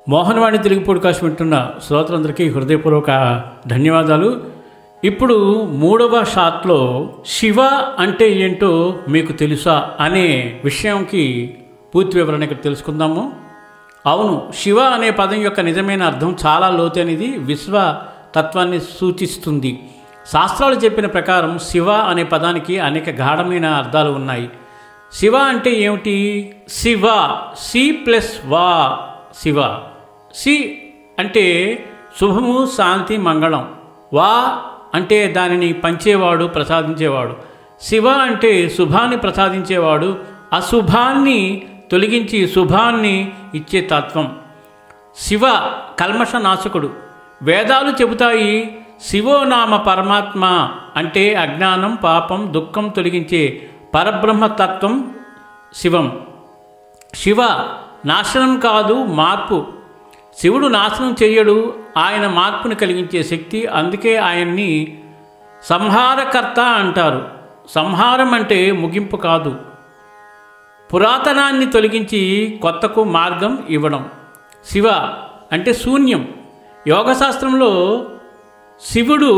Mohanavani Telugu podcast వింటున్న శ్రోతలందరికీ హృదయపూర్వక ధన్యవాదాలు. ఇప్పుడు మూడవ షాట్లో శివ అంటే ఏంటో మీకు తెలుసా అనే విషయంకి పూర్తి వివరణ ఇక్కడ తెలుసుకుందాము. అవును, శివ అనే పదం యొక్క నిజమైన అర్థం చాలా లోతైనది, విశ్వ తత్వాన్ని సూచిస్తుంది. శాస్త్రాలు చెప్పిన ప్రకారం శివ అనే పదానికి అనేక గాఢమైన అర్థాలు ఉన్నాయి. శివ అంటే ఏమిటి? శివ, సి ప్లస్ వా, శివ. సి అంటే శుభము, శాంతి, మంగళం. వా అంటే దానిని పంచేవాడు, ప్రసాదించేవాడు. శివ అంటే శుభాన్ని ప్రసాదించేవాడు, అశుభాన్ని తొలగించి శుభాన్ని ఇచ్చే తత్వం. శివ కల్మష నాశకుడు. వేదాలు చెబుతాయి, శివోనామ పరమాత్మ అంటే అజ్ఞానం, పాపం, దుఃఖం తొలగించే పరబ్రహ్మతత్వం శివం. శివ నాశనం కాదు, మార్పు. శివుడు నాశనం చెయ్యడు, ఆయన మార్పుని కలిగించే శక్తి. అందుకే ఆయన్ని సంహారకర్త అంటారు. సంహారం అంటే ముగింపు కాదు, పురాతనాన్ని తొలగించి కొత్తకు మార్గం ఇవ్వడం. శివ అంటే శూన్యం. యోగశాస్త్రంలో శివుడు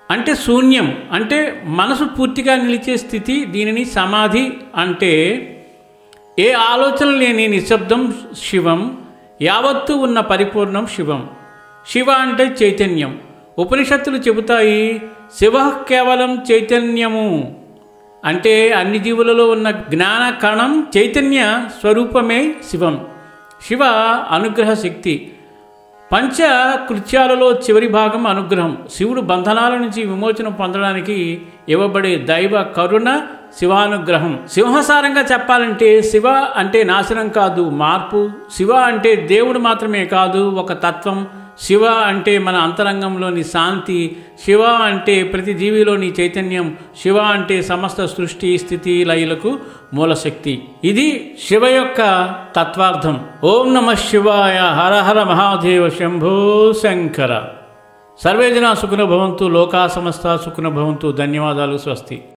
అంటే శూన్యం, అంటే మనసు పూర్తిగా నిలిచే స్థితి. దీనిని సమాధి అంటే ఏ ఆలోచన లేని నిశ్శబ్దం శివం. యావత్తు ఉన్న పరిపూర్ణం శివం. శివ అంటే చైతన్యం. ఉపనిషత్తులు చెబుతాయి, శివ కేవలం చైతన్యము అంటే అన్ని జీవులలో ఉన్న జ్ఞాన కణం, చైతన్య స్వరూపమే శివం. శివ అనుగ్రహ శక్తి. పంచ కృత్యాలలో చివరి భాగం అనుగ్రహం. శివుడు బంధనాల నుంచి విమోచనం పొందడానికి ఇవ్వబడే దైవ కరుణ శివానుగ్రహం. సింహసారంగా చెప్పాలంటే శివ అంటే నాశనం కాదు, మార్పు. శివ అంటే దేవుడు మాత్రమే కాదు, ఒక తత్వం. శివ అంటే మన అంతరంగంలోని శాంతి. శివ అంటే ప్రతి జీవిలోని చైతన్యం. శివ అంటే సమస్త సృష్టి, స్థితి, లయలకు మూలశక్తి. ఇది శివ యొక్క తత్వార్థం. ఓం నమః శివాయ. హర హర మహాదేవ శంభో శంకర. సర్వే జనా సుఖినో భవంతు. లోకా సమస్త సుఖినో భవంతు. ధన్యవాదాలు. స్వస్తి.